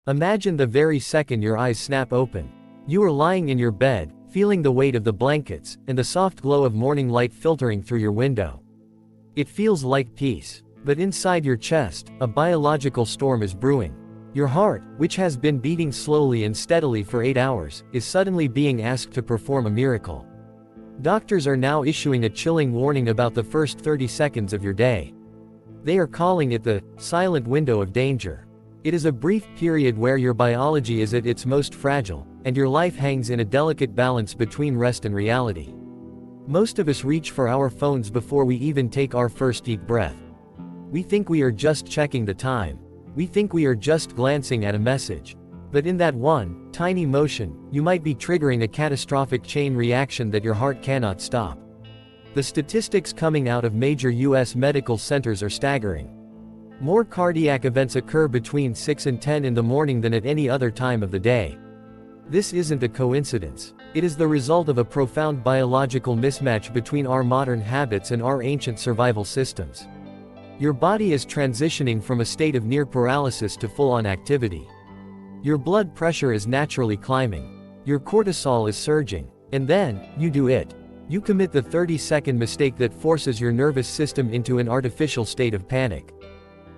Imagine the very second your eyes snap open. You are lying in your bed, feeling the weight of the blankets, and the soft glow of morning light filtering through your window. It feels like peace. But inside your chest, a biological storm is brewing. Your heart, which has been beating slowly and steadily for 8 hours, is suddenly being asked to perform a miracle. Doctors are now issuing a chilling warning about the first 30 seconds of your day. They are calling it the silent window of danger. It is a brief period where your biology is at its most fragile, and your life hangs in a delicate balance between rest and reality. Most of us reach for our phones before we even take our first deep breath. We think we are just checking the time. We think we are just glancing at a message. But in that one, tiny motion, you might be triggering a catastrophic chain reaction that your heart cannot stop. The statistics coming out of major US medical centers are staggering. More cardiac events occur between 6 and 10 in the morning than at any other time of the day. This isn't a coincidence. It is the result of a profound biological mismatch between our modern habits and our ancient survival systems. Your body is transitioning from a state of near paralysis to full-on activity. Your blood pressure is naturally climbing. Your cortisol is surging. And then, you do it. You commit the 30-second mistake that forces your nervous system into an artificial state of panic.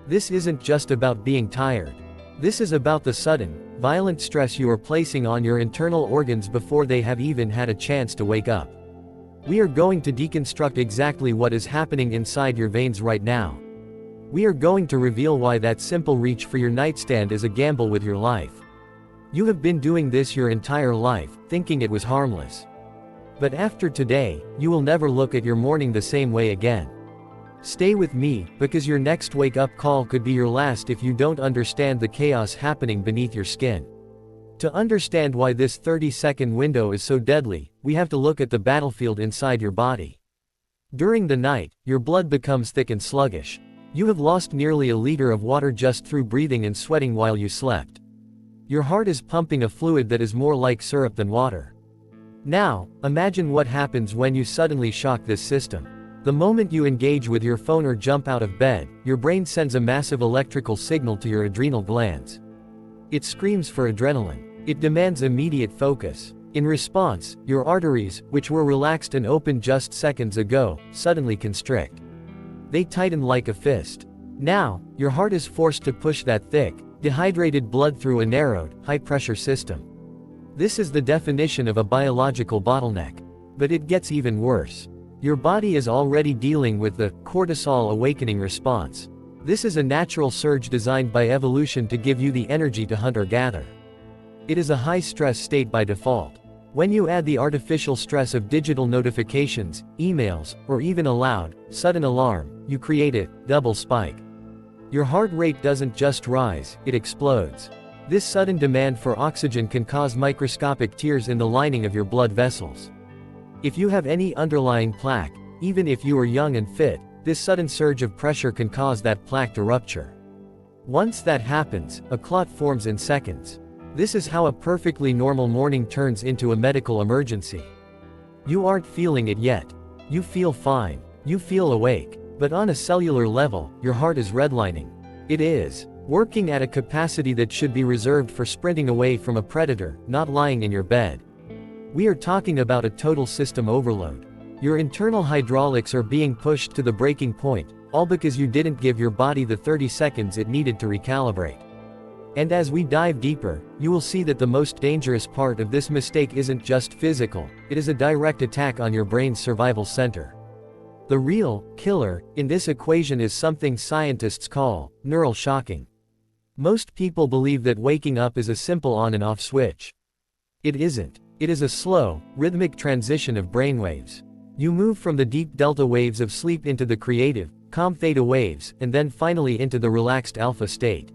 This isn't just about being tired. This is about the sudden, violent stress you are placing on your internal organs before they have even had a chance to wake up. We are going to deconstruct exactly what is happening inside your veins right now. We are going to reveal why that simple reach for your nightstand is a gamble with your life. You have been doing this your entire life, thinking it was harmless. But after today, you will never look at your morning the same way again. Stay with me, because your next wake-up call could be your last if you don't understand the chaos happening beneath your skin. To understand why this 30-second window is so deadly, we have to look at the battlefield inside your body. During the night, your blood becomes thick and sluggish. You have lost nearly a liter of water just through breathing and sweating while you slept. Your heart is pumping a fluid that is more like syrup than water. Now, imagine what happens when you suddenly shock this system. The moment you engage with your phone or jump out of bed, your brain sends a massive electrical signal to your adrenal glands. It screams for adrenaline. It demands immediate focus. In response, your arteries, which were relaxed and open just seconds ago, suddenly constrict. They tighten like a fist. Now, your heart is forced to push that thick, dehydrated blood through a narrowed, high-pressure system. This is the definition of a biological bottleneck. But it gets even worse. Your body is already dealing with the cortisol awakening response. This is a natural surge designed by evolution to give you the energy to hunt or gather. It is a high-stress state by default. When you add the artificial stress of digital notifications, emails, or even a loud, sudden alarm, you create a double spike. Your heart rate doesn't just rise, it explodes. This sudden demand for oxygen can cause microscopic tears in the lining of your blood vessels. If you have any underlying plaque, even if you are young and fit, this sudden surge of pressure can cause that plaque to rupture. Once that happens, a clot forms in seconds. This is how a perfectly normal morning turns into a medical emergency. You aren't feeling it yet. You feel fine. You feel awake. But on a cellular level, your heart is redlining. It is working at a capacity that should be reserved for sprinting away from a predator, not lying in your bed. We are talking about a total system overload. Your internal hydraulics are being pushed to the breaking point, all because you didn't give your body the 30 seconds it needed to recalibrate. And as we dive deeper, you will see that the most dangerous part of this mistake isn't just physical, it is a direct attack on your brain's survival center. The real killer in this equation is something scientists call neural shocking. Most people believe that waking up is a simple on and off switch. It isn't. It is a slow, rhythmic transition of brainwaves. You move from the deep delta waves of sleep into the creative, calm theta waves, and then finally into the relaxed alpha state.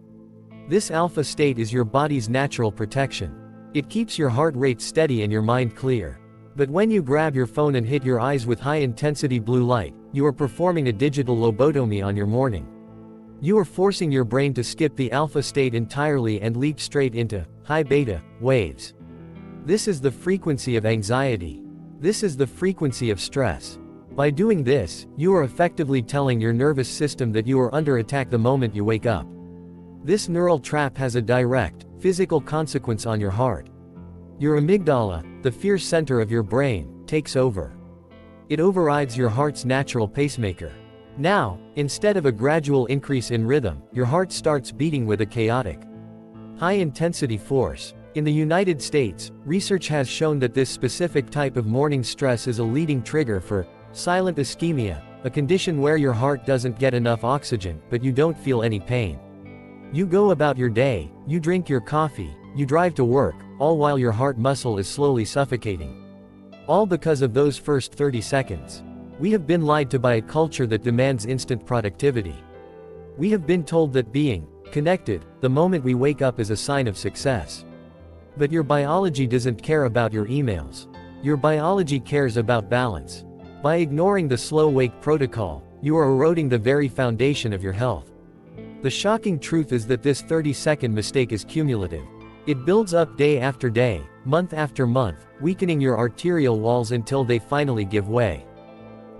This alpha state is your body's natural protection. It keeps your heart rate steady and your mind clear. But when you grab your phone and hit your eyes with high-intensity blue light, you are performing a digital lobotomy on your morning. You are forcing your brain to skip the alpha state entirely and leap straight into high beta waves. This is the frequency of anxiety. This is the frequency of stress. By doing this, you are effectively telling your nervous system that you are under attack the moment you wake up. This neural trap has a direct, physical consequence on your heart. Your amygdala, the fear center of your brain, takes over. It overrides your heart's natural pacemaker. Now, instead of a gradual increase in rhythm, your heart starts beating with a chaotic, high-intensity force. In the United States, research has shown that this specific type of morning stress is a leading trigger for silent ischemia, a condition where your heart doesn't get enough oxygen, but you don't feel any pain. You go about your day, you drink your coffee, you drive to work, all while your heart muscle is slowly suffocating. All because of those first 30 seconds. We have been lied to by a culture that demands instant productivity. We have been told that being connected the moment we wake up is a sign of success. But your biology doesn't care about your emails. Your biology cares about balance. By ignoring the slow wake protocol, you are eroding the very foundation of your health. The shocking truth is that this 30-second mistake is cumulative. It builds up day after day, month after month, weakening your arterial walls until they finally give way.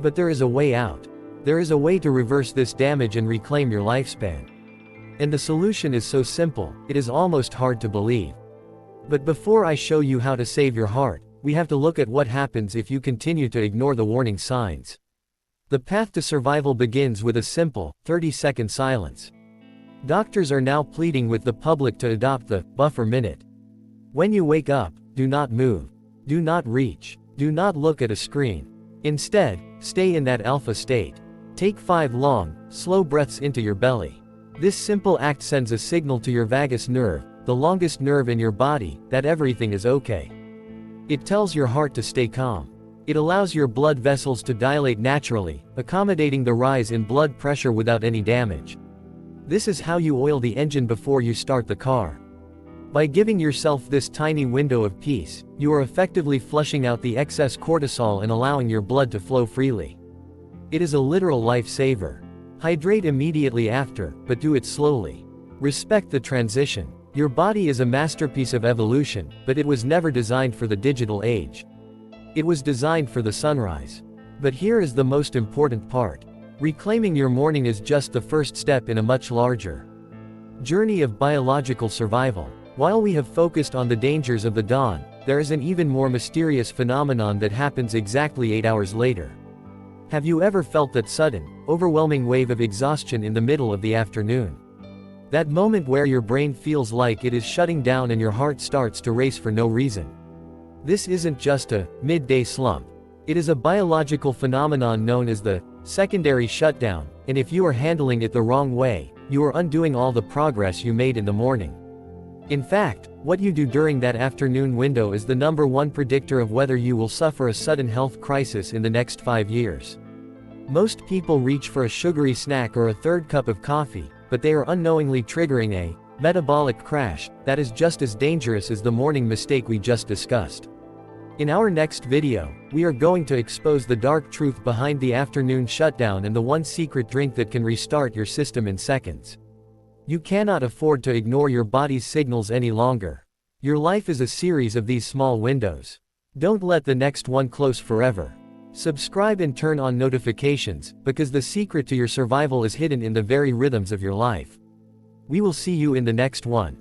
But there is a way out. There is a way to reverse this damage and reclaim your lifespan. And the solution is so simple, it is almost hard to believe. But before I show you how to save your heart, we have to look at what happens if you continue to ignore the warning signs. The path to survival begins with a simple, 30-second silence. Doctors are now pleading with the public to adopt the buffer minute. When you wake up, do not move. Do not reach. Do not look at a screen. Instead, stay in that alpha state. Take 5 long, slow breaths into your belly. This simple act sends a signal to your vagus nerve, the longest nerve in your body, that everything is okay. It tells your heart to stay calm. It allows your blood vessels to dilate naturally, accommodating the rise in blood pressure without any damage. This is how you oil the engine before you start the car. By giving yourself this tiny window of peace, you are effectively flushing out the excess cortisol and allowing your blood to flow freely. It is a literal lifesaver. Hydrate immediately after, but do it slowly. Respect the transition. Your body is a masterpiece of evolution, but it was never designed for the digital age. It was designed for the sunrise. But here is the most important part. Reclaiming your morning is just the first step in a much larger journey of biological survival. While we have focused on the dangers of the dawn, there is an even more mysterious phenomenon that happens exactly 8 hours later. Have you ever felt that sudden, overwhelming wave of exhaustion in the middle of the afternoon? That moment where your brain feels like it is shutting down and your heart starts to race for no reason. This isn't just a midday slump. It is a biological phenomenon known as the secondary shutdown, and if you are handling it the wrong way, you are undoing all the progress you made in the morning. In fact, what you do during that afternoon window is the #1 predictor of whether you will suffer a sudden health crisis in the next 5 years. Most people reach for a sugary snack or a third cup of coffee, but they are unknowingly triggering a metabolic crash that is just as dangerous as the morning mistake we just discussed. In our next video, we are going to expose the dark truth behind the afternoon shutdown and the one secret drink that can restart your system in seconds. You cannot afford to ignore your body's signals any longer. Your life is a series of these small windows. Don't let the next one close forever. Subscribe and turn on notifications, because the secret to your survival is hidden in the very rhythms of your life. We will see you in the next one.